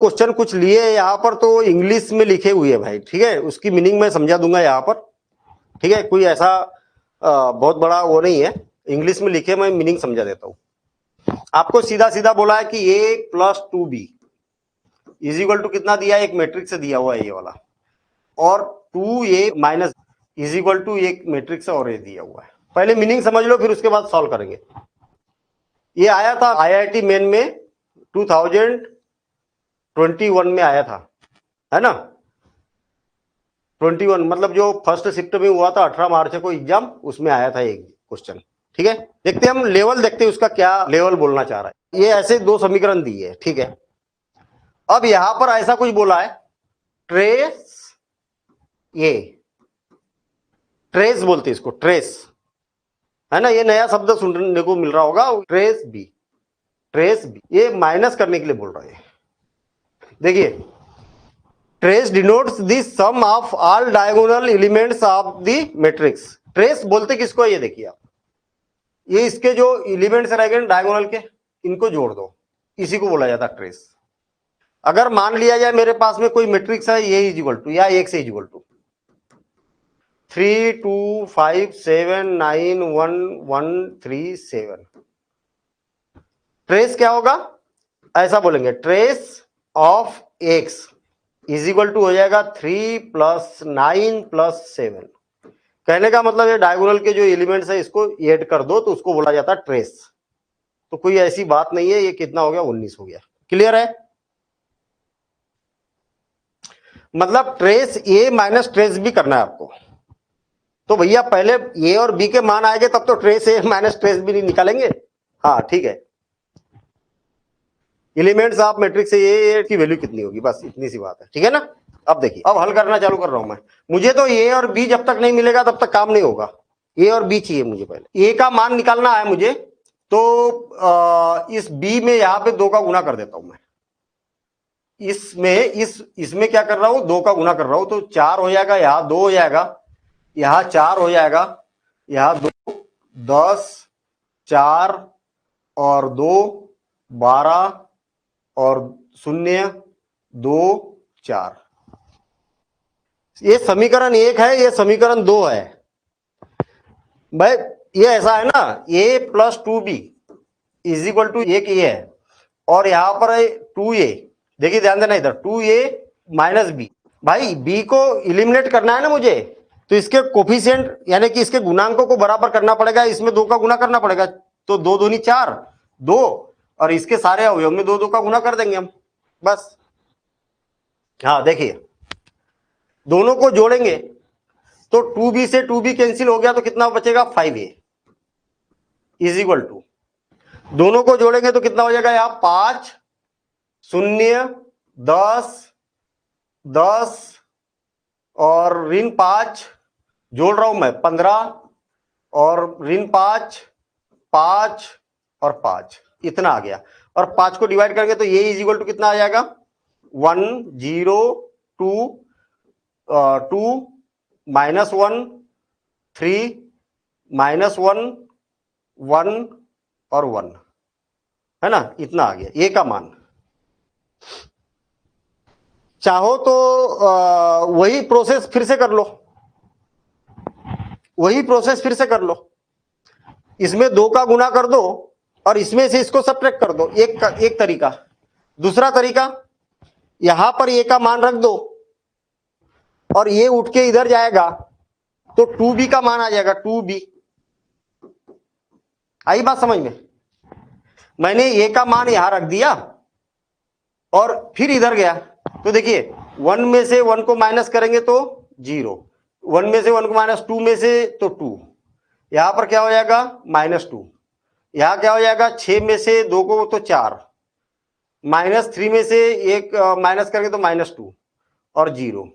Question कुछ लिए यहाँ पर तो इंग्लिश में लिखे हुए है भाई, ठीक है, उसकी मीनिंग मैं समझा दूंगा यहाँ पर, ठीक है, कोई ऐसा बहुत बड़ा वो नहीं है, इंग्लिश में लिखे, मैं मीनिंग समझा देता हूँ आपको। सीधा सीधा बोला है कि a plus 2b is equal to कितना दिया है, एक मैट्रिक्स से दिया हुआ है ये वाला, और 2a minus is equal to एक मैट्रिक्स और ये दिया हुआ है। पहले मीनिंग समझ लो, फिर उसके बाद सॉल्व करेंगे। ये आया था IIT मेन में 2021 में आया था, है ना, 21 मतलब जो फर्स्ट शिफ्ट में हुआ था 18 मार्च को एग्जाम, उसमें आया था एक क्वेश्चन, ठीक है। देखते हैं हम लेवल, देखते हैं उसका क्या लेवल बोलना चाह रहा है। ये ऐसे दो समीकरण दिए है, ठीक है। अब यहां पर ऐसा कुछ बोला है, ट्रेस ए, ट्रेस बोलते इसको, ट्रेस, है ना, ये नया शब्द सुनने को मिल रहा होगा, ट्रेस बी, ट्रेस बी, ये माइनस करने के लिए बोल रहे हैं। देखिए, trace denotes the sum of all diagonal elements of the matrix. Trace बोलते किसको है, ये देखिए आप, ये इसके जो एलिमेंट्स रहेंगे डायगोनल के, इनको जोड़ दो, इसी को बोला जाता है ट्रेस। अगर मान लिया जाए मेरे पास में कोई मैट्रिक्स है, ये इज इक्वल टू, या एक से इज इक्वल टू 3 2 5 7 9 1 1 3 7, ट्रेस क्या होगा, ऐसा बोलेंगे, trace of X is equal to हो जाएगा 3 + 9 + 7। कहने का मतलब ये डायगोनल के जो एलिमेंट्स है इसको ऐड कर दो तो उसको बोला जाता है ट्रेस। तो कोई ऐसी बात नहीं है, ये कितना हो गया, 19 हो गया। क्लियर है, मतलब ट्रेस ए माइनस ट्रेस बी करना है आपको। तो भैया पहले ए और बी के मान आएंगे तब तो ट्रेस ए माइनस ट्रेस बी नहीं निकालेंगे। हाँ ठीक है, एलिमेंट्स ऑफ मैट्रिक्स ए की वैल्यू कितनी होगी, बस इतनी सी बात है, ठीक है ना। अब देखिए, अब हल करना चालू कर रहा हूं मैं। मुझे तो ए और बी जब तक नहीं मिलेगा तब तक काम नहीं होगा, ए और बी चाहिए मुझे। पहले ए का मान निकालना है मुझे, तो इस बी में यहां पे 2 का गुना कर देता हूं मैं, इसमें क्या कर रहा हूं, 2 का गुना कर रहा हूं, तो 4 हो जाएगा, यहां 2 हो जाएगा, यहां 4 हो जाएगा, यहां 2 10 4 और 2 12 और 0 2 4। ये समीकरण 1 है, ये समीकरण 2 है भाई। ये ऐसा है ना, a + 2b is equal to एक ए है, और यहां पर है 2a। देखिए ध्यान देना, इधर 2a माइनस बी। भाई b को इलिमिनेट करना है ना मुझे, तो इसके कोफिशिएंट यानी कि इसके गुणांकों को बराबर करना पड़ेगा, इसमें 2 का गुना करना पड़ेगा, तो 2 दूनी 4 2, और इसके सारे अवयव में 2 2 का गुना कर देंगे हम, बस। हाँ देखिए, दोनों को जोड़ेंगे तो 2b से 2b कैंसिल हो गया, तो कितना बचेगा, 5a इज इक्वल टू, दोनों को जोड़ेंगे तो कितना हो जाएगा, यहां 5 0 10 10 और ऋण 5 जोड़ रहा हूं मैं 15, और ऋण 5 5 और 5, इतना आ गया। और 5 को डिवाइड करेंगे तो ये इज इक्वल टू कितना आ जाएगा, 1 0 2 2 -1 3 -1 1 और 1, है ना, इतना आ गया ए का मान। चाहो तो वही प्रोसेस फिर से कर लो, वही प्रोसेस फिर से कर लो, इसमें 2 का गुना कर दो और इसमें से इसको सब्ट्रैक्ट कर दो, एक तरीका। दूसरा तरीका, यहां पर ए का मान रख दो और ये उठ के इधर जाएगा तो 2b का मान आ जाएगा, 2b। आई बात समझ में, मैंने ए का मान यहां रख दिया और फिर इधर गया, तो देखिए 1 में से 1 को माइनस करेंगे तो 0, 1 में से 1 को माइनस 2 में से तो 2, यहां पर क्या हो जाएगा, -2, यहां क्या हो जाएगा, 6 में से 2 को तो 4, -3 में से 1 माइनस करेंगे तो -2 और 0,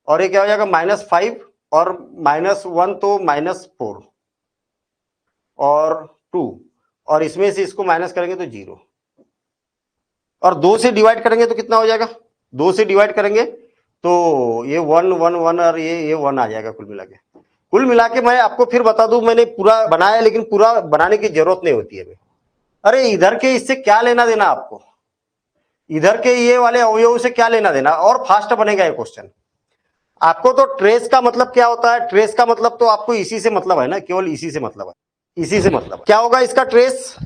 और ये क्या हो जाएगा, -5 और -1 तो -4 और 2, और इसमें से इसको माइनस करेंगे तो 0, और 2 से डिवाइड करेंगे तो कितना हो जाएगा, 2 से डिवाइड करेंगे तो ये 1 1 1 और ये 1 आ जाएगा कुल मिला के। कुल मिला के मैं आपको फिर बता दूं, मैंने पूरा बनाया, लेकिन पूरा बनाने की जरूरत नहीं होती है। अरे इधर के इससे क्या लेना देना आपको, इधर के ये वाले अवयव से क्या लेना देना, और फास्ट बनेगा ये क्वेश्चन। आपको तो ट्रेस का मतलब क्या होता है, ट्रेस का मतलब तो आपको इसी से मतलब है ना, केवल इसी से मतलब है, इसी से मतलब है। क्या होगा इसका ट्रेस,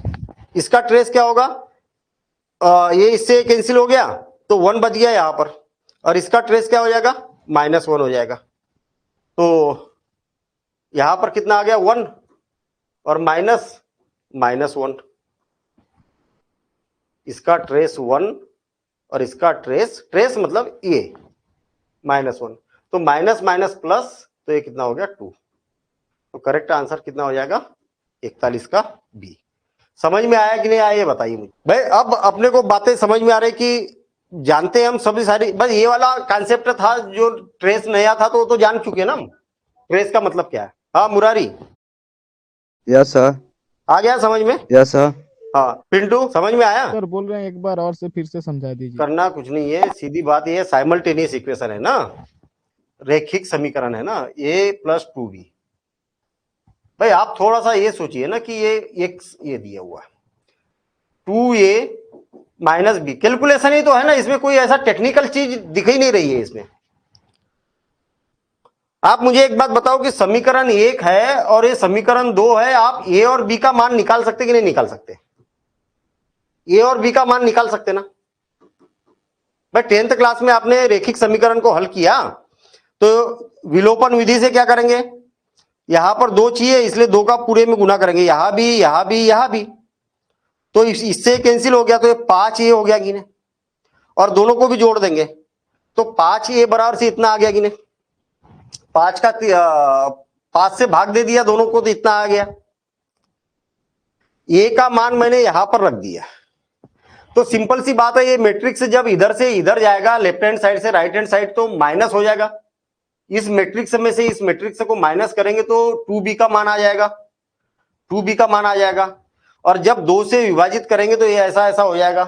इसका ट्रेस क्या होगा, ये इससे कैंसिल हो गया तो 1 बच गया यहां पर, और इसका ट्रेस क्या हो जाएगा, -1 हो जाएगा। तो यहां पर कितना आ गया 1 और -1, इसका ट्रेस 1 और इसका ट्रेस मतलब ये -1, तो माइनस माइनस प्लस, तो ये कितना हो गया 2। तो करेक्ट आंसर कितना हो जाएगा 41 का बी। समझ में आया कि नहीं आया ये बताइए मुझे भाई। अब अपने को बातें समझ में आ रही कि जानते हैं हम सभी सारी, बस ये वाला कॉन्सेप्ट था जो ट्रेस नया था तो वो तो जान चुके ना हम, ट्रेस का मतलब क्या है। हाँ मुरारी, यस सर। आ गया समझ में। Yes sir. हाँ पिंटू समझ में आया। सर बोल रहे हैं एक बार और से फिर से समझा दीजिए। करना कुछ नहीं है, सीधी बात ये साइमल्टेनियस इक्वेशन है ना, रैखिक समीकरण है ना, a+2b। भाई आप थोड़ा सा ये सोचिए ना कि ये x ये दिया हुआ है, 2a - b, कैलकुलेशन ही तो है ना, इसमें कोई ऐसा टेक्निकल चीज दिख ही नहीं रही है इसमें। आप मुझे एक बात बताओ कि समीकरण 1 है और ये समीकरण 2 है, आप a और b का मान निकाल सकते कि नहीं निकाल सकते, a और b का मान निकाल सकते ना। भाई 10th क्लास में आपने रैखिक समीकरण को हल किया तो विलोपन विधि से क्या करेंगे, यहां पर 2 चाहिए इसलिए 2 का पूरे में गुना करेंगे, यहां भी यहां भी यहां भी, तो इससे कैंसिल हो गया तो ये 5a हो गया गिने, और दोनों को भी जोड़ देंगे तो 5a बराबर से इतना आ गया गिने, 5 से भाग दे दिया दोनों को तो इतना आ गया, a का मान मैंने यहां पर रख दिया। तो सिंपल सी बात है, ये मैट्रिक्स जब इधर से इधर जाएगा लेफ्ट हैंड साइड से राइट हैंड साइड तो माइनस हो जाएगा, इस मैट्रिक्स में से इस मैट्रिक्स को माइनस करेंगे तो 2b का मान आ जाएगा, 2b का मान आ जाएगा, और जब 2 से विभाजित करेंगे तो ये ऐसा ऐसा हो जाएगा।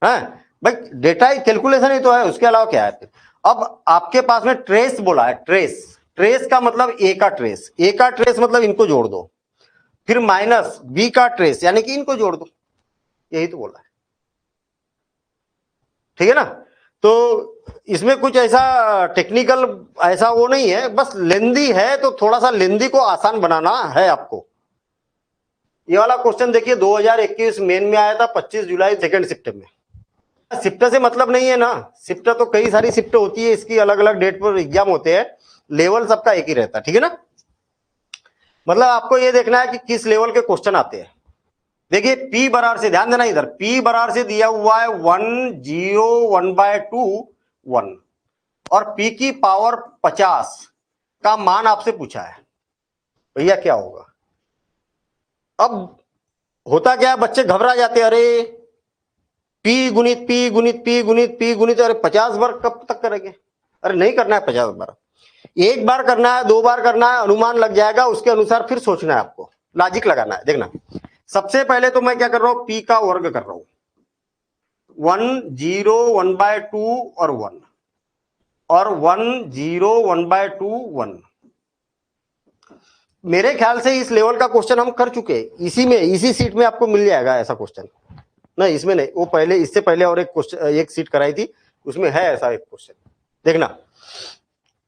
है भाई, डेटा कैलकुलेशन ही तो है, उसके अलावा क्या है। अब आपके पास में ट्रेस बोला है, ट्रेस, ट्रेस का मतलब ए का ट्रेस, ए का ट्रेस मतलब इनको जोड़ दो, फिर माइनस बी का ट्रेस यानी कि इनको जोड़ दो, यही तो बोला है, ठीक है ना। तो इसमें कुछ ऐसा टेक्निकल ऐसा वो नहीं है, बस लेंदी है तो थोड़ा सा लेंदी को आसान बनाना है आपको। ये वाला क्वेश्चन देखिए 2021 मेन में आया था 25 जुलाई सेकंड शिफ्ट में। शिफ्ट से मतलब नहीं है ना, शिफ्ट तो कई सारी शिफ्ट होती है, इसकी अलग अलग डेट पर एग्जाम होते हैं, लेवल सबका एक ही रहता है, ठीक है ना। मतलब आपको ये देखना है कि किस लेवल के क्वेश्चन आते हैं। देखिए P बराबर से, ध्यान देना इधर, P बराबर से दिया हुआ है 1 0 1/2 1, और P की पावर 50 का मान आपसे पूछा है, भैया क्या होगा। अब होता क्या है, बच्चे घबरा जाते हैं, अरे P गुणित P गुणित P गुणित P गुणित, अरे 50 बार कब तक करेंगे, अरे नहीं करना है 50 बार, एक बार करना है, 2 बार करना है, अनुमान लग जाएगा, उसके अनुसार फिर सोचना है आपको, लॉजिक लगाना है। देखना सबसे पहले तो मैं क्या कर रहा हूं, P का वर्ग कर रहा हूं, 1 0 1/2 और 1, और 1 0 1/2 1। मेरे ख्याल से इस लेवल का क्वेश्चन हम कर चुके हैं, इसी में इसी सीट में आपको मिल जाएगा ऐसा क्वेश्चन, नहीं इसमें नहीं, वो पहले इससे पहले और एक क्वेश्चन एक सीट कराई थी उसमें है ऐसा एक क्वेश्चन। देखना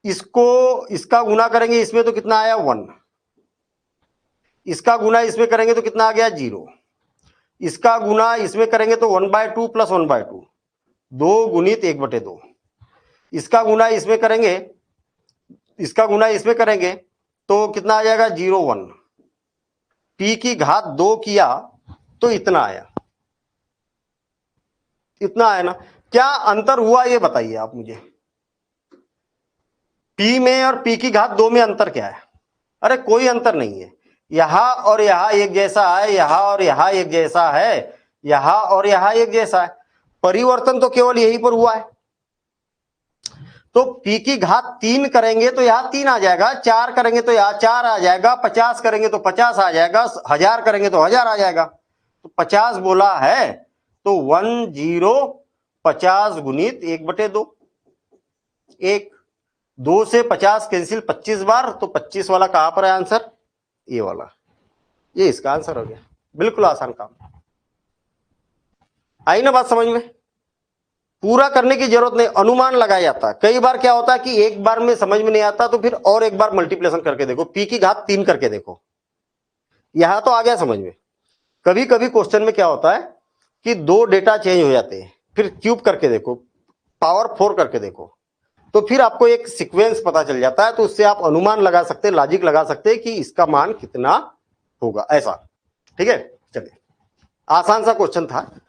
इसको, इसका गुना करेंगे इसमें तो कितना आया 1, इसका गुना इसमें करेंगे तो कितना आ गया 0, इसका गुना इसमें करेंगे तो 1/2 + 1/2, 2 गुणित 1/2, इसका गुना इसमें करेंगे, इसका गुना इसमें करेंगे तो कितना आ जाएगा 0 1, P की घात 2 किया तो इतना आया, इतना आया ना। क्या अंतर हुआ ये बताइए आप मुझे, P में और P की घात 2 में अंतर क्या है, अरे कोई अंतर नहीं है, यहां और यहां एक जैसा है, यहां और यहां एक जैसा है, यहां और यहां एक जैसा है, परिवर्तन तो केवल यहीं पर हुआ है। तो P की घात 3 करेंगे तो यहां 3 आ जाएगा, 4 करेंगे तो यहां 4 आ जाएगा, 50 करेंगे तो 50 आ जाएगा, 1000 करेंगे तो 1000 आ जाएगा, तो 50 बोला है तो 1 0 50 गुणित 1/2, 1 2 से 50 कैंसिल 25 बार, तो 25 वाला कहां पर है आंसर, ये वाला, ये इसका आंसर हो गया, बिल्कुल आसान काम। आई ना बात समझ में? पूरा करने की जरूरत नहीं, अनुमान लगाया जाता है। कई बार क्या होता है कि एक बार में समझ में नहीं आता तो फिर और एक बार मल्टीप्लिकेशन करके देखो, पी की घात 3 करके देखो, यहां तो आ गया समझ में। कभी कभी क्वेश्चन में क्या होता है कि दो डेटा चेंज हो जाते हैं, फिर क्यूब करके देखो, पावर 4 करके देखो, तो फिर आपको एक सीक्वेंस पता चल जाता है, तो उससे आप अनुमान लगा सकते हैं, लॉजिक लगा सकते हैं कि इसका मान कितना होगा, ऐसा। ठीक है, चलिए, आसान सा क्वेश्चन था।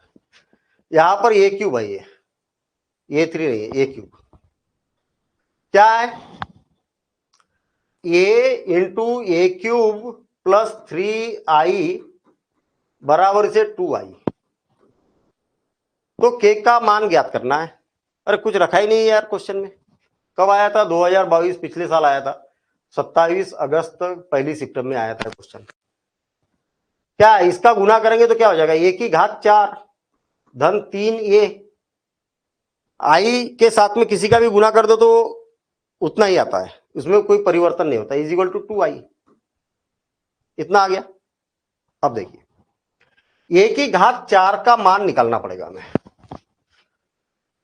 यहां पर ए क्यूब है, ये 3 नहीं है, ए क्यूब क्या है, ए इंटू ए क्यूब प्लस 3i बराबर से 2i। तो के का मान ज्ञात करना है। अरे कुछ रखा ही नहीं यार क्वेश्चन में। कब आया था? 2022, पिछले साल आया था, 27 अगस्त पहली शिफ्ट में आया था क्वेश्चन। क्या है? इसका गुना करेंगे तो क्या हो जाएगा, ए की घात 4 धन 3a, आई के साथ में किसी का भी गुना कर दो तो उतना ही आता है, उसमें कोई परिवर्तन नहीं होता, इज इक्वल टू 2i। इतना आ गया। अब देखिए, ए की घात 4 का मान निकालना पड़ेगा हमें।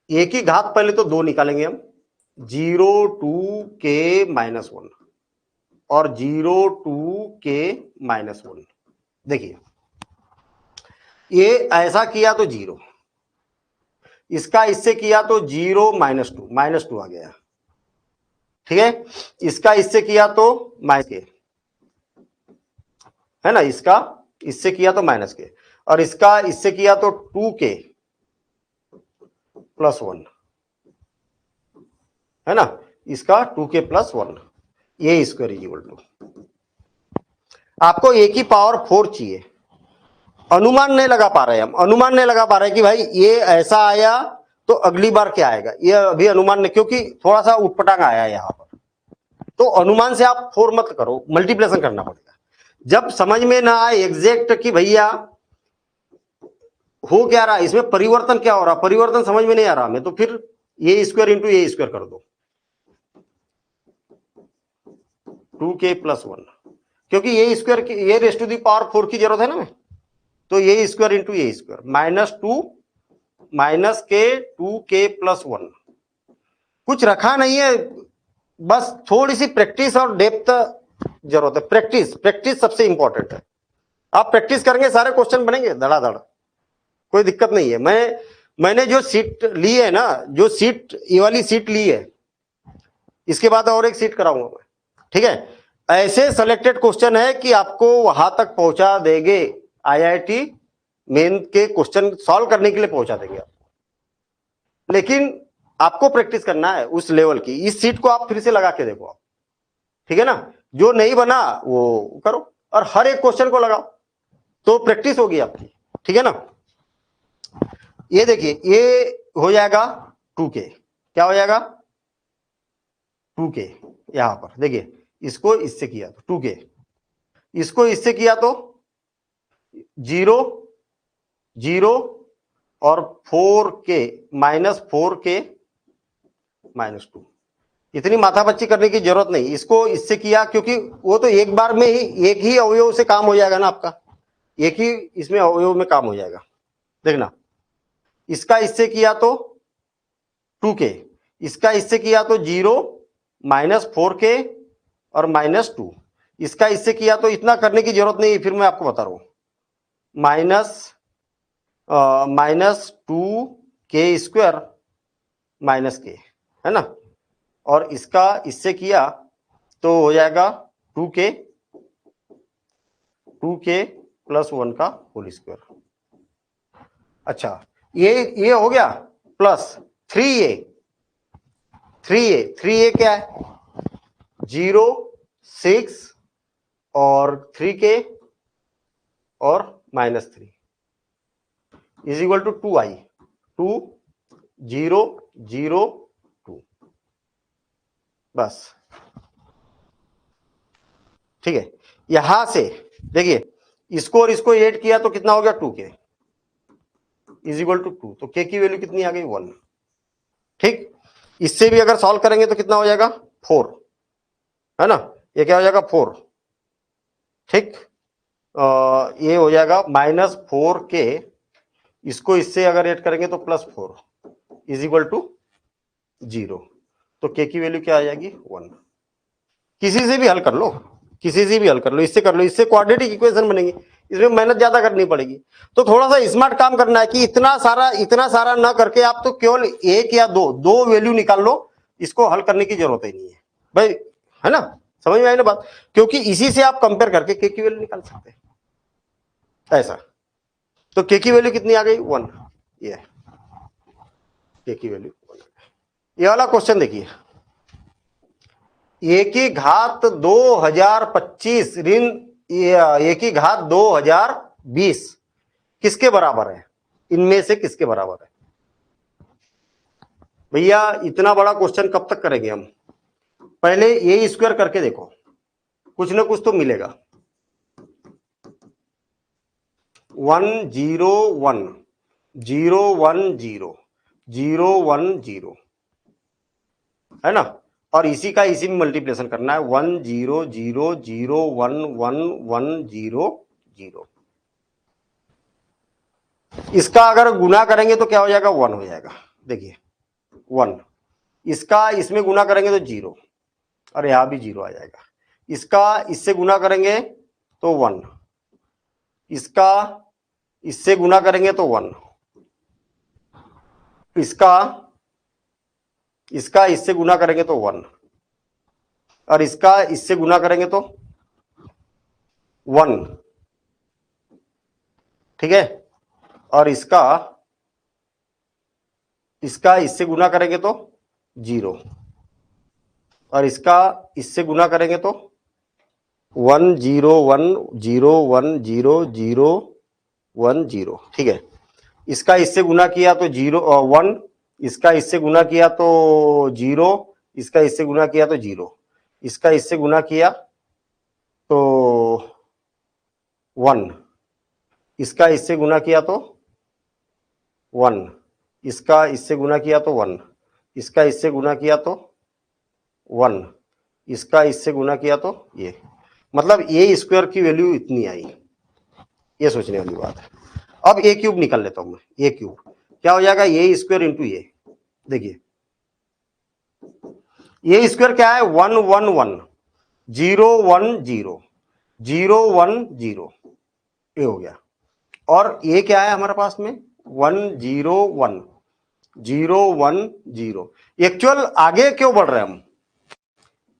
ए की घात पहले तो 2 निकालेंगे हम, 0 2 के माइनस 1 और 0 2 के माइनस 1। देखिए, ये ऐसा किया तो 0, इसका इससे किया तो 0 माइनस टू आ गया। ठीक है, इसका इससे किया तो माइनस के, है ना, इसका इससे किया तो माइनस के, और इसका इससे किया तो 2k प्लस 1, है ना, इसका 2k प्लस 1, ये स्क्वायर इज इक्वल टू, आपको ए की पावर 4 चाहिए। अनुमान नहीं लगा पा रहे, हम अनुमान नहीं लगा पा रहे कि भाई ये ऐसा आया तो अगली बार क्या आएगा, ये अभी अनुमान नहीं, क्योंकि थोड़ा सा उटपटांग आया है यहां पर। तो अनुमान से आप 4 मत करो, मल्टीप्लिकेशन करना पड़ेगा। जब समझ में ना आए एग्जैक्ट कि भैया हो क्या रहा है, इसमें परिवर्तन क्या हो रहा, परिवर्तन समझ में नहीं आ रहा हमें, तो फिर ये स्क्वायर इंटू ये स्क्वायर कर दो, 2k प्लस 1, क्योंकि ये स्क्वायर, ये रेस टू दी पावर 4 की जरूरत है ना, तो ये स्क्वायर इंटू ये स्क्वायर, -2 माइनस के 2k प्लस 1। कुछ रखा नहीं है, बस थोड़ी सी प्रैक्टिस और डेप्थ जरूरत है। प्रैक्टिस, प्रैक्टिस सबसे इंपॉर्टेंट है। आप प्रैक्टिस करेंगे सारे क्वेश्चन बनेंगे धड़ाधड़, कोई दिक्कत नहीं है। मैंने जो सीट ली है ना, जो सीट, ये वाली सीट ली है, इसके बाद और एक सीट कराऊंगा मैं। ठीक है, ऐसे सेलेक्टेड क्वेश्चन है कि आपको वहां तक पहुंचा देंगे, आईआईटी मेन के क्वेश्चन सॉल्व करने के लिए पहुंचा देंगे आपको, लेकिन आपको प्रैक्टिस करना है उस लेवल की। इस सीट को आप फिर से लगा के देखो आप, ठीक है ना, जो नहीं बना वो करो, और हर एक क्वेश्चन को लगाओ तो प्रैक्टिस होगी आपकी। ठीक है ना, ये देखिए, ये हो जाएगा 2k, क्या हो जाएगा 2k, यहां पर देखिए, इसको इससे किया तो 2k, इसको इससे किया तो 0 0 और 4k -4k -2। इतनी माथापच्ची करने की जरूरत नहीं, इसको इससे किया क्योंकि वो तो एक बार में ही एक ही अवयव से काम हो जाएगा ना आपका, एक ही इसमें अवयव में काम हो जाएगा। देखना, इसका इससे किया तो 2k, इसका इससे किया तो 0 -4k और -2, इसका इससे किया तो इतना करने की जरूरत नहीं, फिर मैं आपको बता रहा हूं, -2k स्क्वायर -k, है ना, और इसका इससे किया तो हो जाएगा 2k प्लस 1 का होल स्क्वायर। अच्छा, ये हो गया, प्लस 3a क्या है, 0 6 और 3k और -3 इज इक्वल टू 2i, 2 0 0 2, बस। ठीक है, यहां से देखिए, इसको और इसको ऐड किया तो कितना हो गया 2k इज इक्वल टू 2, तो k की वैल्यू कितनी आ गई 1। ठीक, इससे भी अगर सॉल्व करेंगे तो कितना हो जाएगा 4, है ना, ये क्या हो जाएगा 4। ठीक, ये हो जाएगा -4k इसको इससे अगर ऐड करेंगे तो +4 इज इक्वल टू 0। तो के की वैल्यू क्या आ जाएगी 1। किसी से भी हल कर लो, किसी से भी हल कर लो, इससे कर लो, इससे क्वाड्रेटिक इक्वेशन बनेगी, इसमें मेहनत ज्यादा करनी पड़ेगी। तो थोड़ा सा स्मार्ट काम करना है कि इतना सारा ना करके आप तो केवल एक या दो वैल्यू निकाल लो, इसको हल करने की जरूरत ही नहीं है भाई, है ना? समझ में आई ना बात? क्योंकि इसी से आप कंपेयर करके के की वैल्यू निकाल सकते हैं ऐसा। तो के की वैल्यू कितनी आ गई 1, ये के की वैल्यू 1। ये वाला क्वेश्चन देखिए, ए की घात 2025 ऋण ए की घात 2020 किसके बराबर है? इनमें से किसके बराबर है? भैया इतना बड़ा क्वेश्चन कब तक करेंगे हम? पहले ए स्क्वायर करके देखो, कुछ ना कुछ तो मिलेगा। 1 0 1 0 1 0 0 1 0, है ना? और इसी का इसी में मल्टीप्लिकेशन करना है, 1 0 0 0 1 1 1 0 0। इसका अगर गुना करेंगे तो क्या हो जाएगा? 1 हो जाएगा। देखिए 1, इसका इसमें गुना करेंगे तो 0, और यहां भी 0 आ जाएगा। इसका इससे गुना करेंगे तो 1, इसका इससे गुना करेंगे तो 1, इसका इससे गुना करेंगे तो 1, और इसका इससे गुना करेंगे तो 1, ठीक है? और इसका इससे गुना करेंगे तो 0, और इसका इससे गुना करेंगे तो 1 0 1 0 1 0 0 1 0, ठीक है? इसका इससे गुना किया तो 0 1, इसका इससे गुना किया तो 0, इसका इससे गुना किया तो 0, इसका इससे गुना किया तो 1, इसका इससे गुना किया तो 1, इसका इससे गुना किया तो 1, इसका इससे गुना किया तो 1, इसका इससे गुना किया तो ये, मतलब ए स्क्वायर की वैल्यू इतनी आई। ये सोचने वाली बात है। अब ए क्यूब निकाल लेता हूं मैं। ए क्यूब क्या हो जाएगा? ए स्क्वायर इंटू ए। देखिए ए स्क्वायर क्या है? 1 1 1 0 1 0 0 1 0, ये हो गया। और ये क्या है हमारे पास में? 1 0 1 0 1 0। एक्चुअल आगे क्यों बढ़ रहे हैं हम?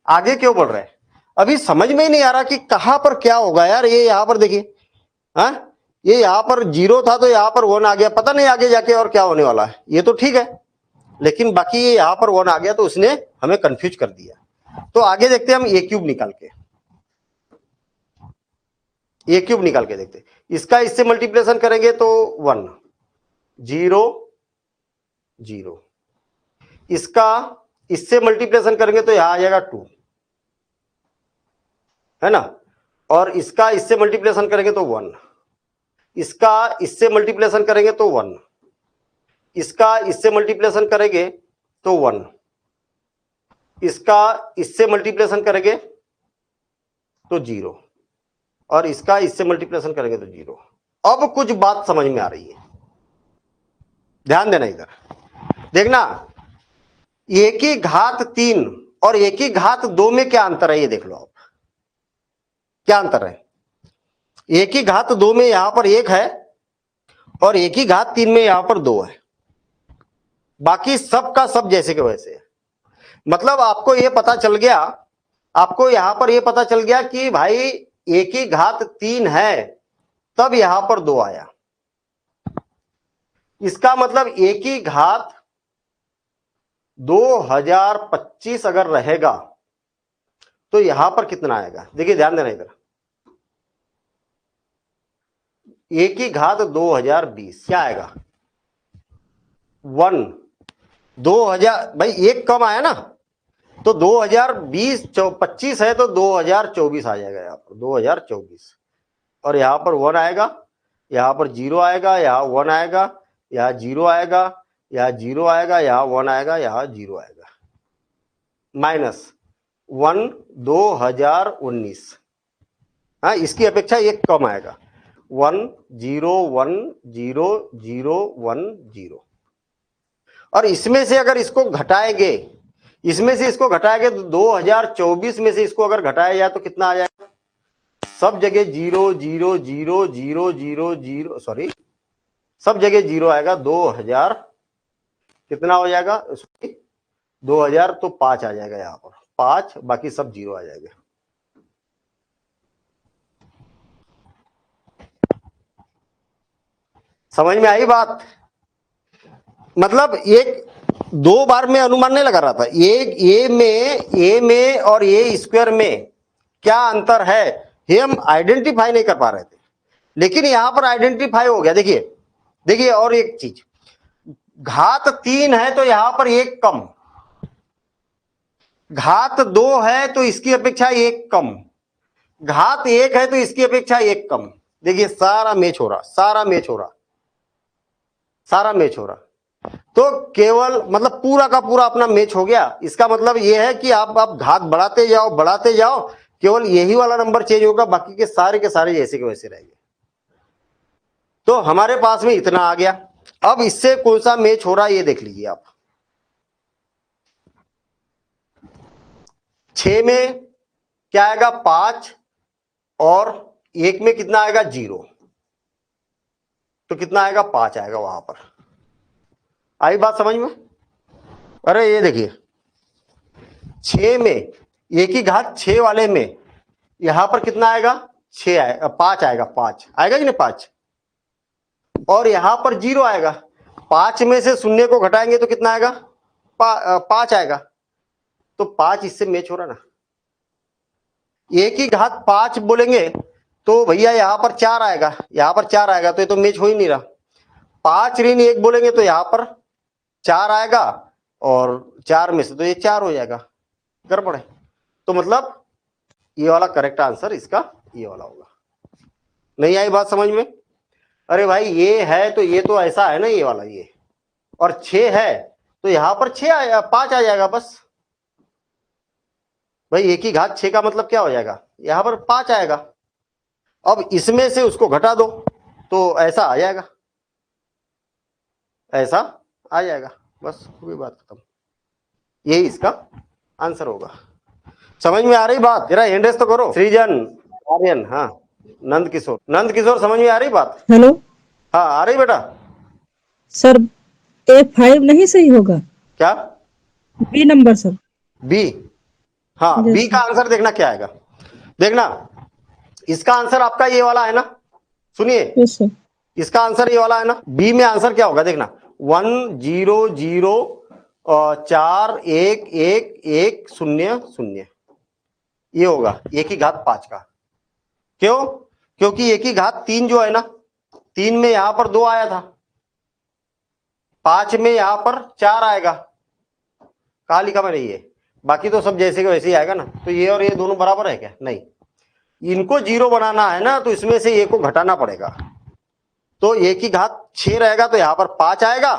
आगे क्यों बढ़ रहे हैं? अभी समझ में ही नहीं आ रहा कि कहां पर क्या होगा यार। ये यहां पर देखिए, हाँ, ये यहां पर 0 था तो यहां पर 1 आ गया, पता नहीं आगे जाके और क्या होने वाला है। ये तो ठीक है, लेकिन बाकी ये यहां पर 1 आ गया तो उसने हमें कंफ्यूज कर दिया। तो आगे देखते हैं हम ए क्यूब निकाल के, ए क्यूब निकाल के देखते। इसका इससे मल्टीप्लिकेशन करेंगे तो 1 0 0, इसका इससे मल्टीप्लिकेशन करेंगे तो यहां आ जाएगा 2, है ना? और इसका इससे मल्टीप्लिकेशन करेंगे तो 1, इसका इससे मल्टीप्लिकेशन करेंगे तो 1, इसका इससे मल्टीप्लिकेशन करेंगे तो 1, इसका इससे मल्टीप्लिकेशन करेंगे तो 0, और इसका इससे मल्टीप्लिकेशन करेंगे तो 0। अब कुछ बात समझ में आ रही है, ध्यान देना इधर देखना। ए की घात 3 और ए की घात 2 में क्या अंतर है? ये देख लो आप, क्या अंतर है? ए की घात 2 में यहां पर 1 है, और ए की घात 3 में यहां पर 2 है। बाकी सब का सब जैसे के वैसे है। मतलब आपको ये पता चल गया, आपको यहां पर ये पता चल गया कि भाई ए की घात 3 है, तब यहां पर 2 आया। इसका मतलब ए की घात 2025 अगर रहेगा तो यहां पर कितना आएगा? देखिए ध्यान देना इधर, ए की घात 2020 क्या आएगा? 1 2000, भाई एक कम आया ना, तो 2020 25 है तो 2024 आ जाएगा यहां पर 2024। और यहां पर 1 आएगा, यहां पर 0 आएगा, यहां 1 आएगा, यहां 0 आएगा, यहां 0 आएगा, यहां 1 आएगा, यहां 0 आएगा। -1 2019, हाँ, इसकी अपेक्षा एक कम आएगा। 1 0 1 0 0 1 0। और इसमें से अगर इसको घटाएंगे, इसमें से इसको घटाएंगे तो 2024 में से इसको अगर घटाया जाए तो कितना आ जाएगा? सब जगह 0 0 0 0 0 0, सॉरी सब जगह 0 आएगा। 2000 कितना हो जाएगा? 2000 तो 5 आ जाएगा यहाँ पर, 5, बाकी सब 0 आ जाएगा। समझ में आई बात? मतलब एक दो बार में अनुमान नहीं लगा रहा था, एक ए में और ए स्क्वायर में क्या अंतर है ये हम आइडेंटिफाई नहीं कर पा रहे थे, लेकिन यहां पर आइडेंटिफाई हो गया। देखिए देखिए, और एक चीज, घात 3 है तो यहां पर एक कम, घात 2 है तो इसकी अपेक्षा एक कम, घात 1 है तो इसकी अपेक्षा एक कम। देखिए सारा मैच हो रहा, सारा मैच हो रहा, सारा मैच हो रहा। तो केवल मतलब पूरा का पूरा अपना मैच हो गया। इसका मतलब यह है कि आप घात बढ़ाते जाओ, केवल यही वाला नंबर चेंज होगा, बाकी के सारे जैसे के वैसे रहेंगे। तो हमारे पास में इतना आ गया। अब इससे कौन सा मैच हो रहा है ये देख लीजिए आप। 6 में क्या आएगा? 5, और 1 में कितना आएगा? 0, तो कितना आएगा? 5 आएगा वहां पर। आई बात समझ में? अरे ये देखिए 6 में 1 की घात 6 वाले में यहां पर कितना आएगा? 6 आएगा, 5 आएगा, 5 आएगा कि नहीं? 5, और यहां पर 0 आएगा। 5 में से शून्य को घटाएंगे तो कितना आएगा? 5 आएगा। तो 5 इससे मैच हो रहा ना। 1 की घात 5 बोलेंगे तो भैया यहां पर 4 आएगा, यहां पर 4 आएगा, तो ये तो मैच हो ही नहीं रहा। 5 ऋण 1 बोलेंगे तो यहां पर 4 आएगा, और 4 में से तो ये 4 हो जाएगा, गड़बड़ है। तो मतलब ये वाला करेक्ट आंसर इसका ये वाला होगा। नहीं आई बात समझ में? अरे भाई ये है तो ये तो ऐसा है ना, ये वाला ये, और 6 है तो यहां पर 5 आ जाएगा बस। भाई 1 की घात 6 का मतलब क्या हो जाएगा? यहां पर 5 आएगा। अब इसमें से उसको घटा दो तो ऐसा आ जाएगा, ऐसा आ जाएगा, बस पूरी बात खत्म। यही इसका आंसर होगा। समझ में आ रही बात? जरा हैंड रेस तो करो। सृजन, आर्यन, हाँ, नंद किशोर समझ में आ रही बात? हेलो हाँ आ रही बेटा? सर, A5 नहीं सही होगा? क्या? B number sir. बी? हाँ, Yes, बी का आंसर देखना क्या आएगा। देखना इसका आंसर आपका ये वाला है ना, सुनिए यस सर। इसका आंसर ये वाला है ना। बी में आंसर क्या होगा देखना, 1 0 0 4 1 1 1 0 0, ये होगा 1 की घात 5 का। क्यों? क्योंकि 1 की घात 3 जो है ना, 3 में यहां पर 2 आया था, 5 में यहां पर 4 आएगा। कहा लिखा मैंने ये? बाकी तो सब जैसे के वैसे ही आएगा ना। तो ये और ये दोनों बराबर है क्या? नहीं, इनको 0 बनाना है ना, तो इसमें से ये को घटाना पड़ेगा। तो 1 की घात 6 रहेगा तो यहां पर 5 आएगा,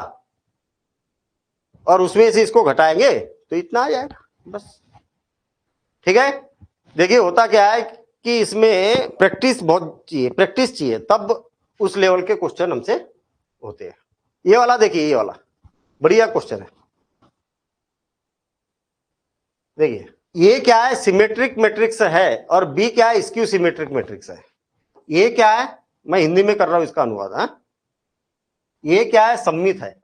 और उसमें से इसको घटाएंगे तो इतना आ जाएगा, बस। ठीक है? देखिए होता क्या है कि इसमें प्रैक्टिस बहुत चाहिए, प्रैक्टिस चाहिए, तब उस लेवल के क्वेश्चन हमसे होते हैं। ये वाला देखिए, ये वाला बढ़िया क्वेश्चन है। देखिए ये क्या है? सिमेट्रिक मैट्रिक्स है, और बी क्या है? स्क्यू सिमेट्रिक मैट्रिक्स है। ये क्या है? मैं हिंदी में कर रहा हूं इसका अनुवाद। हाँ, ये क्या है? सममित है।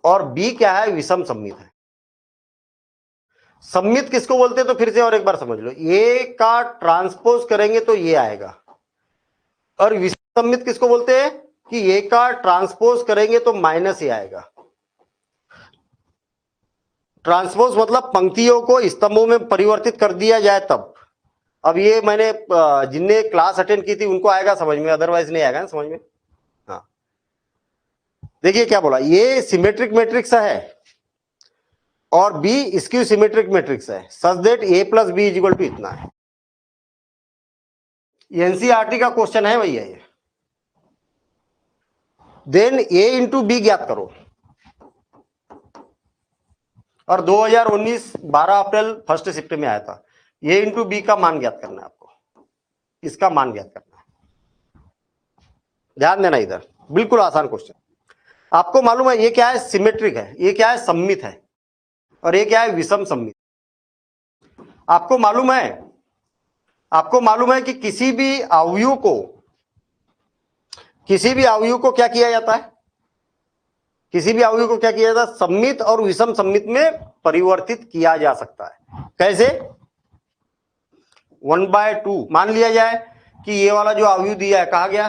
और बी क्या है? विषम सममित है। सममित किसको बोलते हैं तो फिर से और एक बार समझ लो, ये का ट्रांसपोज करेंगे तो ये आएगा। और विषम सममित किसको बोलते हैं कि ये का ट्रांसपोज करेंगे तो माइनस ये आएगा। ट्रांसपोज मतलब पंक्तियों को स्तंभों में परिवर्तित कर दिया जाए तब। अब ये मैंने जिनने क्लास अटेंड की थी उनको आएगा समझ में, अदरवाइज नहीं आएगा ना समझ में। हाँ देखिए क्या बोला, ये सिमेट्रिक मैट्रिक्स है और बी स्क्यू सिमेट्रिक मैट्रिक्स है, such that A plus B is equal to इतना है। एनसीईआरटी का क्वेश्चन है भैया ये। देन ए इंटू बी ज्ञात करो। और 2019 12 अप्रैल फर्स्ट शिफ्ट में आया था। ए इंटू बी का मान ज्ञात करना है आपको। इसका मान ज्ञात करना है। ध्यान देना इधर, बिल्कुल आसान क्वेश्चन। आपको मालूम है ये क्या है, सिमेट्रिक है, ये क्या है, सममित है, और ये क्या है, विषम सममित। आपको मालूम है कि किसी भी अवयव को क्या किया जाता है, किसी भी अवयव को क्या किया जाता है, सममित और विषम सममित में परिवर्तित किया जा सकता है। कैसे? 1/2 मान लिया जाए कि ये वाला जो अवयव दिया है, कहा गया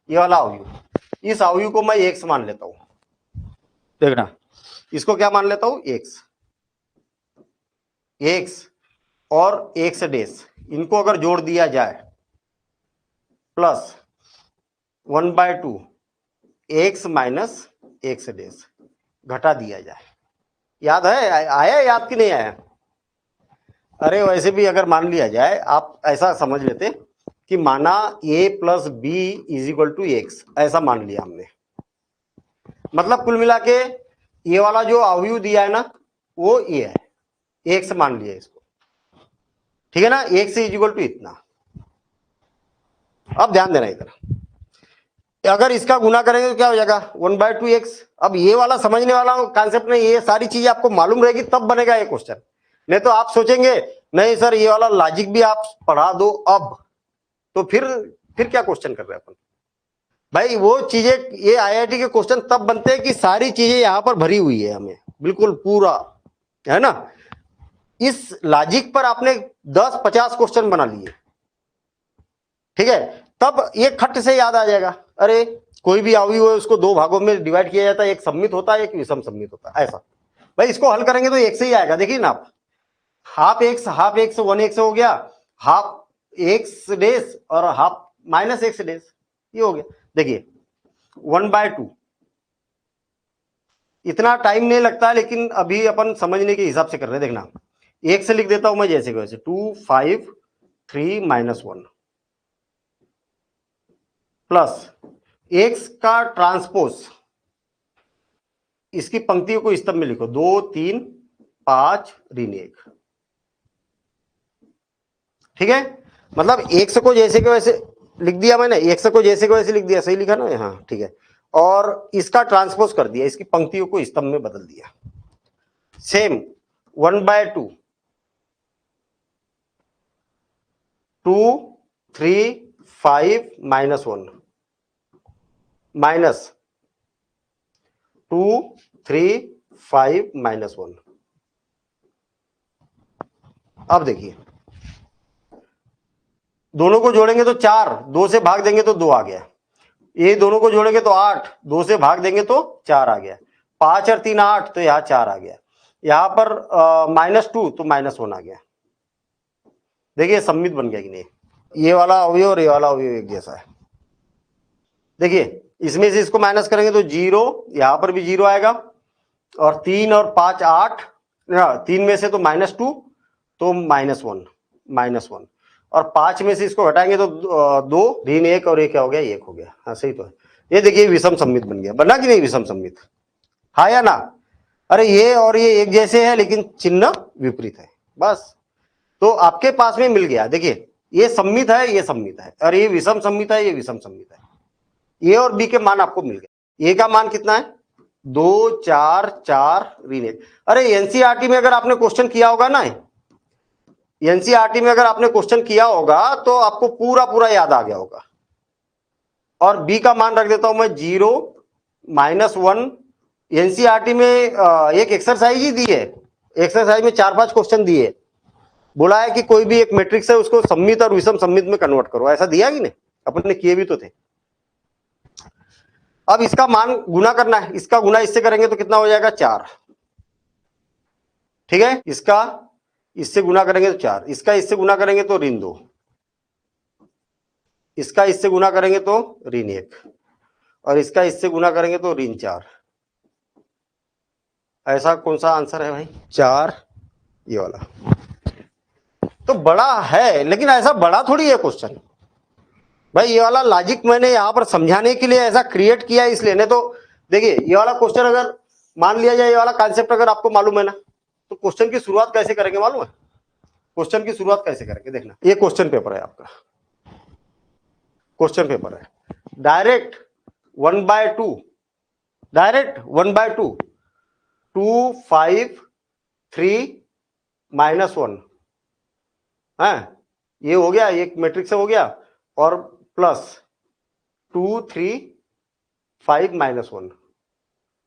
ये वाला अवयव, इस अवयव को मैं x मान लेता हूं। देखना, इसको क्या मान लेता हूं, x और x डेश, इनको अगर जोड़ दिया जाए plus 1/2 x minus x dash घटा दिया जाए। याद है, आया याद कि नहीं आया? अरे वैसे भी अगर मान लिया जाए, आप ऐसा समझ लेते कि माना a plus B is equal to X, ऐसा मान लिया हमने। मतलब कुल मिला के ये वाला जो अवयव दिया है ना, वो ये है, एक्स मान लिया इसको, ठीक है ना, एक्स इज इक्वल टू इतना। अब ध्यान देना इधर, अगर इसका गुना करेंगे तो क्या हो जाएगा, 1/2 एक्स। अब ये वाला समझने वाला कॉन्सेप्ट नहीं, ये सारी चीजें आपको मालूम रहेगी तब बनेगा ये क्वेश्चन। नहीं तो आप सोचेंगे नहीं सर ये वाला लॉजिक भी आप पढ़ा दो अब, तो फिर क्या क्वेश्चन कर रहे हैं अपन भाई। वो चीजें, ये आईआईटी के क्वेश्चन तब बनते हैं कि सारी चीजें यहां पर भरी हुई है, हमें बिल्कुल पूरा, है ना। इस लॉजिक पर आपने 10-50 क्वेश्चन बना लिए, ठीक है, तब ये खट से याद आ जाएगा। अरे कोई भी अवयव है उसको दो भागों में डिवाइड किया जाता है, एक सममित होता है, एक विषम सममित होता है, ऐसा। भाई इसको हल करेंगे तो एक से ही आएगा। देखिए ना आप, हाफ एक्स 1x हो गया, हाफ एक्स डेश और हाफ माइनस एक्स डेश, ये हो गया। देखिए 1/2, इतना टाइम नहीं लगता है, लेकिन अभी अपन समझने के हिसाब से कर रहे हैं। देखना, एक से लिख देता हूं मैं जैसे वैसे, 2 5 3 -1 प्लस एक्स का ट्रांसपोज, इसकी पंक्तियों को स्तंभ में लिखो, 2 3 5 ऋण 1, ठीक है। मतलब एक्स को जैसे के वैसे लिख दिया मैंने, एक्स को जैसे के वैसे लिख दिया, सही लिखा ना, हाँ ठीक है। और इसका ट्रांसपोज कर दिया, इसकी पंक्तियों को स्तंभ में बदल दिया। Same 1/2 2 3 5 -1 minus 2 3 5 -1। अब देखिए, दोनों को जोड़ेंगे तो 4, 2 से भाग देंगे तो 2 आ गया। ये दोनों को जोड़ेंगे तो 8, 2 से भाग देंगे तो 4 आ गया। 5 और 3 8, तो यहाँ 4 आ गया। यहाँ पर -2 तो -1 आ गया। देखिए सममित बन गया कि नहीं, ये वाला अवयव और ये वाला अवयव एक जैसा है। देखिए इसमें से इसको माइनस करेंगे तो 0, यहाँ पर भी 0 आएगा, और 3 और 5 8, 3 में से तो -2 तो -1, और 5 में से इसको हटाएंगे तो 2 ऋण 1, और ये क्या हो गया, 1 हो गया। हाँ सही तो है। ये देखिए विषम सममित बन गया, बना कि नहीं विषम सममित, हाँ या ना। अरे ये और ये एक जैसे है लेकिन चिन्ह विपरीत है, बस। तो आपके पास में मिल गया। देखिए ये सममित है, ये सममित है, और ये विषम सममित है, ये विषम सममित है। ए और बी के मान आपको मिल गए। ए का मान कितना है, 2 4 4 ऋण 1। अरे एनसीईआरटी में अगर आपने क्वेश्चन किया होगा ना, एनसीईआरटी में अगर आपने क्वेश्चन किया होगा तो आपको पूरा याद आ गया होगा। और बी का मान रख देता हूं मैं 0 -1। एनसीईआरटी में एक एक्सरसाइज ही दी है, एक्सरसाइज में 4-5 क्वेश्चन दिए, बोला है कि कोई भी एक मैट्रिक्स है उसको सममित और विषम सममित में कन्वर्ट करो। ऐसा दिया कि नहीं, अपन ने किए भी तो थे। अब इसका मान गुना करना है, इसका गुना इससे करेंगे तो कितना हो जाएगा, 4, ठीक है। इसका इससे गुना करेंगे तो 4, इसका इससे गुना करेंगे तो ऋण 2, इसका इससे गुना करेंगे तो ऋण 1, और इसका इससे गुना करेंगे तो ऋण 4। ऐसा कौन सा आंसर है भाई, 4, ये वाला। तो बड़ा है, लेकिन ऐसा बड़ा थोड़ी है क्वेश्चन भाई। ये वाला लॉजिक मैंने यहां पर समझाने के लिए ऐसा क्रिएट किया है, इसलिए। नहीं तो देखिए ये वाला क्वेश्चन अगर मान लिया जाए, ये वाला कॉन्सेप्ट अगर आपको मालूम है ना, तो क्वेश्चन की शुरुआत कैसे करेंगे मालूम है, क्वेश्चन की शुरुआत कैसे करेंगे। देखना, ये क्वेश्चन पेपर है आपका, क्वेश्चन पेपर है, डायरेक्ट 1/2, डायरेक्ट 1/2, 2 5 3 -1 है, ये हो गया, एक मैट्रिक्स हो गया, और प्लस 2 3 5 -1।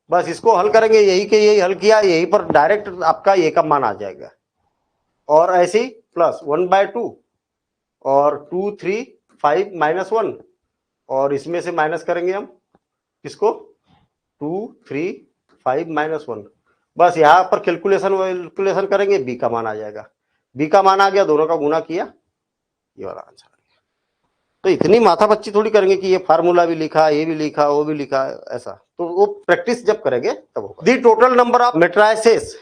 बस इसको हल करेंगे, यही के यही हल किया, यही पर डायरेक्ट आपका ये का मान आ जाएगा। और ऐसे ही प्लस 1/2 और 2 3 5 -1, और इसमें से माइनस करेंगे हम किसको, 2 3 5 -1। बस यहाँ पर कैलकुलेशन करेंगे, बी का मान आ जाएगा। बी का मान आ गया, दोनों का गुना किया, ये वाला आंसर आ गया। तो इतनी माथापच्ची थोड़ी करेंगे कि ये फार्मूला भी लिखा, ये भी लिखा, वो भी लिखा, ऐसा तो वो प्रैक्टिस जब करेंगे तब होगा। The total number of matrices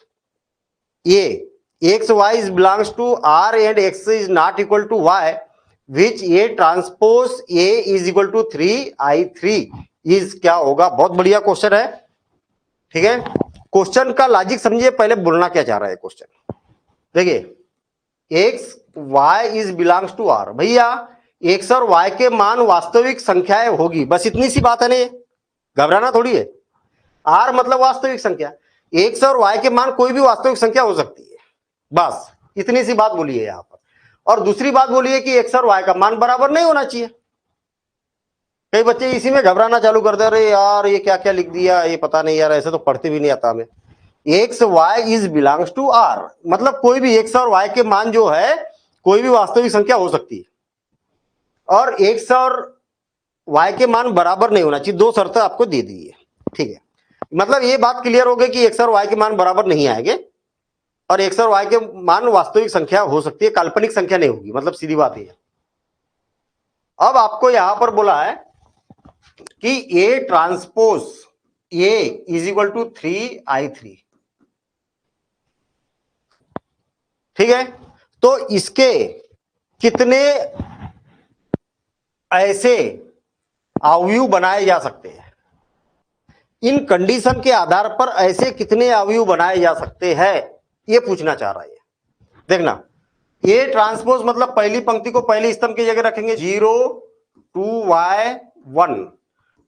A X Y is belongs to R and X is not equal to Y which A transpose A is equal to 3I3 is क्या होगा। बहुत बढ़िया क्वेश्चन है, ठीक है। क्वेश्चन का लॉजिक समझिए, पहले बोलना क्या चाह रहा है क्वेश्चन। देखिए X Y is belongs to R, भैया एक्स और वाई के मान वास्तविक संख्याएं होगी, बस इतनी सी बात है ना, ये घबराना थोड़ी है। आर मतलब वास्तविक संख्या, एक्स और वाई के मान कोई भी वास्तविक संख्या हो सकती है, बस इतनी सी बात बोली है यहां पर। और दूसरी बात बोली है कि एक्स और वाई का मान बराबर नहीं होना चाहिए। कई बच्चे इसी में घबराना चालू कर दे, अरे यार ये क्या क्या लिख दिया, ये पता नहीं यार, ऐसे तो पढ़ते भी नहीं आता हमें। X Y is belongs to R मतलब कोई भी एक्स और वाई के मान जो है कोई भी वास्तविक संख्या हो सकती है, और एक्स और वाई के मान बराबर नहीं होना चाहिए। दो शर्तें आपको दे दी है, ठीक है। मतलब ये बात क्लियर हो गई कि एक्स और वाई के मान बराबर नहीं आएंगे, और एक्स और वाई के मान वास्तविक संख्या हो सकती है, काल्पनिक संख्या नहीं होगी, मतलब सीधी बात है। अब आपको यहां पर बोला है कि A transpose A is equal to 3I3, ठीक है। तो इसके कितने ऐसे अवयव बनाए जा सकते हैं, इन कंडीशन के आधार पर ऐसे कितने अवयव बनाए जा सकते हैं, ये पूछना चाह रहा है। देखना, ए ट्रांसपोज मतलब पहली पंक्ति को पहले स्तंभ की जगह रखेंगे, 0 2y 1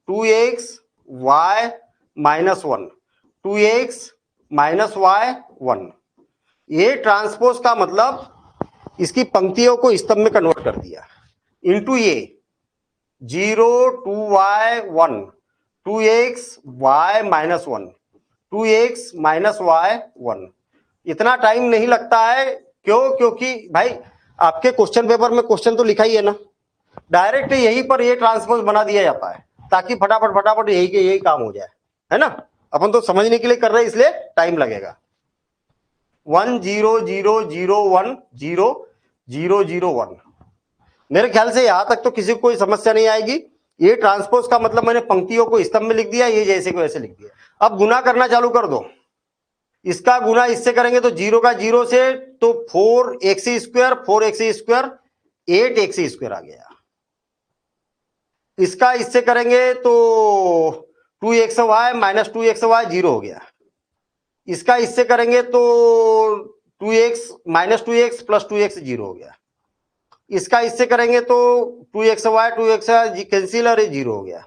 2x y -1 2x -y 1। A transpose का मतलब इसकी पंक्तियों को स्तंभ में कन्वर्ट कर दिया, इंटू ये 0 2y 1 2x y -1 2x -y 1। इतना टाइम नहीं लगता है, क्यों? क्योंकि भाई आपके क्वेश्चन पेपर में क्वेश्चन तो लिखा ही है ना, डायरेक्ट यहीं पर ये ट्रांसपोज बना दिया जाता है, ताकि फटाफट फटाफट यही के यही काम हो जाए, है ना। अपन तो समझने के लिए कर रहे हैं, इसलिए टाइम लगेगा। 1 0 0 0 1 0 0 0 1। मेरे ख्याल से यहां तक तो किसी को कोई समस्या नहीं आएगी। ये ट्रांसपोज का मतलब मैंने पंक्तियों को स्तंभ में लिख दिया, ये जैसे को वैसे लिख दिया। अब गुना करना चालू कर दो, इसका गुना इससे करेंगे तो 0 का 0 से तो 4x² 4x² 8x² आ गया। इसका इससे करेंगे तो 2xy -2xy 0 हो गया। इसका इससे करेंगे तो 2x -2x + 2x 0 हो गया। इसका इससे करेंगे तो 2xy कैंसिल और 0 हो गया।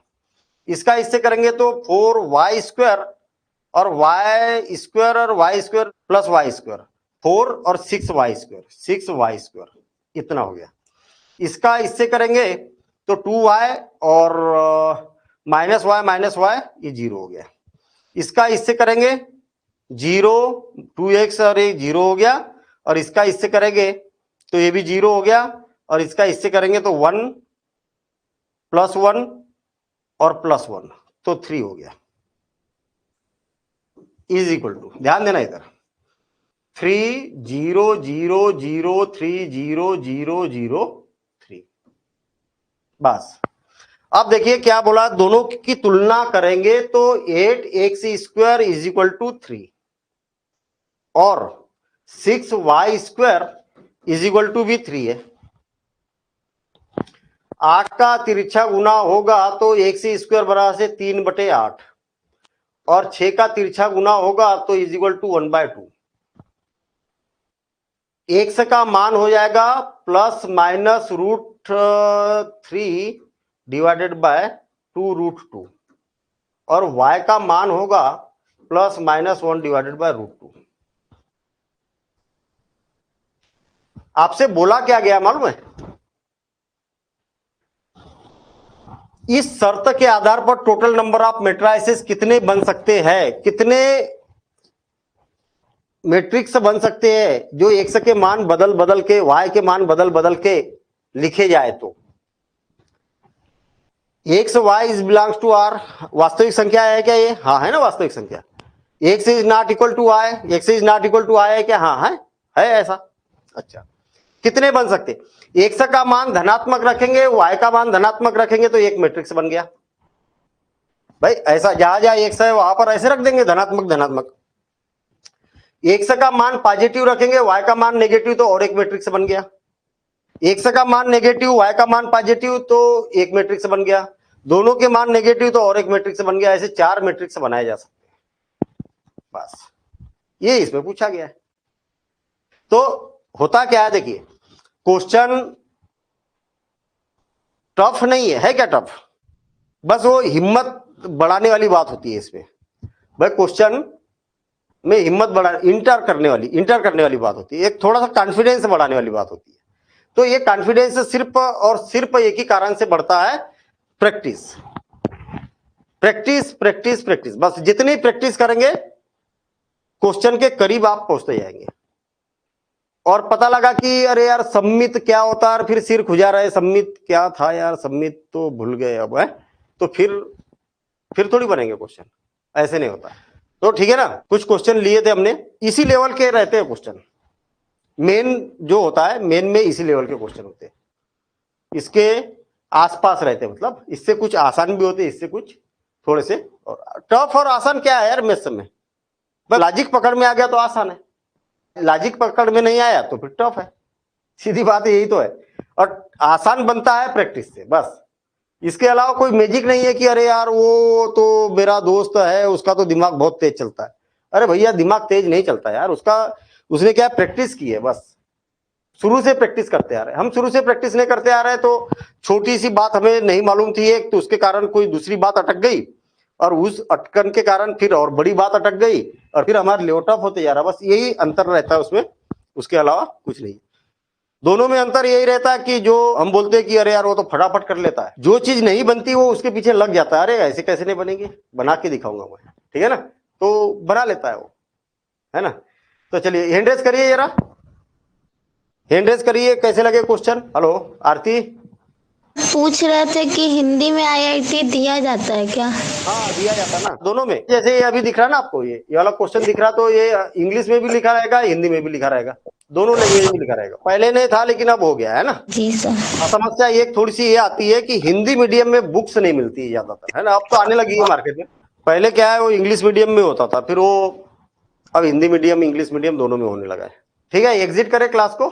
इसका इससे करेंगे तो 4y² और y² और y² + y² 4 और 6y² 6y² इतना हो गया। इसका इससे करेंगे तो 2y और -y ये 0 हो गया। इसका इससे करेंगे 0 2x और ये 0 हो गया, और इसका इससे करेंगे तो ये भी 0 हो गया, और इसका इससे करेंगे तो 1 + 1 और +1 तो 3 हो गया, इज इक्वल टू, ध्यान देना इधर 3 0 0 0 3 0 0 0 3। बस अब देखिए क्या बोला, दोनों की तुलना करेंगे तो 8x² इज इक्वल टू 3 और 6y² इज इक्वल टू भी 3 है। 8 का तिरछा गुना होगा तो x² बराबर से 3/8, और 6 का तिरछा गुना होगा तो इज इक्वल टू 1/2। x का मान हो जाएगा ±√3 डिवाइडेड बाय 2√2 और y का मान होगा +-1 डिवाइडेड बाय √2। आपसे बोला क्या गया मालूम है? इस शर्त के आधार पर टोटल नंबर ऑफ मैट्रिसेस कितने बन सकते हैं, कितने मैट्रिक्स बन सकते हैं जो x के मान बदल बदल के y के मान बदल बदल के लिखे जाए तो x y is belongs to r वास्तविक संख्या है क्या ये? हाँ है ना वास्तविक संख्या। x is not equal to y, x is not equal to y है क्या? हाँ है ऐसा। अच्छा कितने बन सकते? x का मान धनात्मक रखेंगे, y का मान धनात्मक रखेंगे तो एक मैट्रिक्स बन गया भाई। ऐसा जहां जहां x है वहां पर ऐसे रख देंगे धनात्मक धनात्मक। x का मान पॉजिटिव रखेंगे, y का मान नेगेटिव तो और एक मैट्रिक्स बन गया। x का मान नेगेटिव, y का मान पॉजिटिव तो एक मैट्रिक्स बन गया। दोनों के मान नेगेटिव तो और एक मैट्रिक्स बन गया। ऐसे 4 मैट्रिक्स बनाए जा सकते हैं। बस ये इसमें पूछा गया है। तो होता क्या है देखिए, क्वेश्चन टफ नहीं है क्या? टफ बस वो हिम्मत बढ़ाने वाली बात होती है इसमें भाई। क्वेश्चन में हिम्मत बढ़ा इंटर करने वाली बात होती है, एक थोड़ा सा कॉन्फिडेंस बढ़ाने वाली बात होती है। तो ये कॉन्फिडेंस सिर्फ और सिर्फ एक ही कारण से बढ़ता है, प्रैक्टिस प्रैक्टिस प्रैक्टिस प्रैक्टिस। बस जितनी प्रैक्टिस करेंगे क्वेश्चन के करीब आप पहुंचते जाएंगे। और पता लगा कि अरे यार सम्मित क्या होता है, फिर सिर खुजा रहे सम्मित क्या था यार, सम्मित तो भूल गए अब है, तो फिर थोड़ी बनेंगे क्वेश्चन, ऐसे नहीं होता। तो ठीक है ना, कुछ क्वेश्चन लिए थे हमने, इसी लेवल के रहते हैं क्वेश्चन। मेन जो होता है, मेन में इसी लेवल के क्वेश्चन होते हैं, इसके आसपास रहते हैं। मतलब इससे कुछ आसान भी होते हैं, इससे कुछ थोड़े से। और टफ और आसान क्या है यार मैथ्स में? बस लॉजिक पकड़ में आ गया तो आसान है, लॉजिक पकड़ में नहीं आया तो फिर टफ है। सीधी बात यही तो है। और आसान बनता है प्रैक्टिस से, बस। इसके अलावा कोई मैजिक नहीं है कि अरे यार वो तो मेरा दोस्त है उसका तो दिमाग बहुत तेज चलता है। अरे भैया दिमाग तेज नहीं चलता यार उसने क्या प्रैक्टिस की है, बस शुरू से प्रैक्टिस करते आ रहे हैं। हम शुरू से प्रैक्टिस नहीं करते आ रहे हैं तो छोटी सी बात हमें नहीं मालूम थी एक, तो उसके कारण कोई दूसरी बात अटक गई और उस अटकन के कारण फिर और बड़ी बात अटक गई और फिर हमारे लेवटअप होते जा रहा। बस यही अंतर रहता है उसमें, उसके अलावा कुछ नहीं। दोनों में अंतर यही रहता है कि जो हम बोलते हैं कि अरे यार वो तो फटाफट कर लेता है, जो चीज नहीं बनती वो उसके पीछे लग जाता है। अरे ऐसे कैसे नहीं बनेगी, बना के दिखाऊंगा मैं, ठीक है ना, तो बना लेता है वो, है ना। तो चलिए हैंड रेज करिए जरा, हैंड रेज करिए। कैसे लगे क्वेश्चन? हेलो आरती, पूछ रहे थे कि हिंदी में आईआईटी दिया जाता है क्या? हाँ दिया जाता है ना, दोनों में। जैसे ये अभी दिख रहा है ना आपको, ये वाला क्वेश्चन दिख रहा, तो ये इंग्लिश में भी लिखा रहेगा, हिंदी में भी लिखा रहेगा, दोनों लैंग्वेज में लिखा रहेगा। पहले नहीं था लेकिन अब हो गया है ना। जी सर। समस्या एक थोड़ी सी ये आती है कि हिंदी मीडियम में बुक्स नहीं मिलती है ज्यादातर, है ना। अब तो आने लगी है मार्केट में। पहले क्या है, वो इंग्लिश मीडियम में होता था, फिर वो अब हिंदी मीडियम इंग्लिश मीडियम दोनों में होने लगा है। ठीक है, एग्जिट करें क्लास को।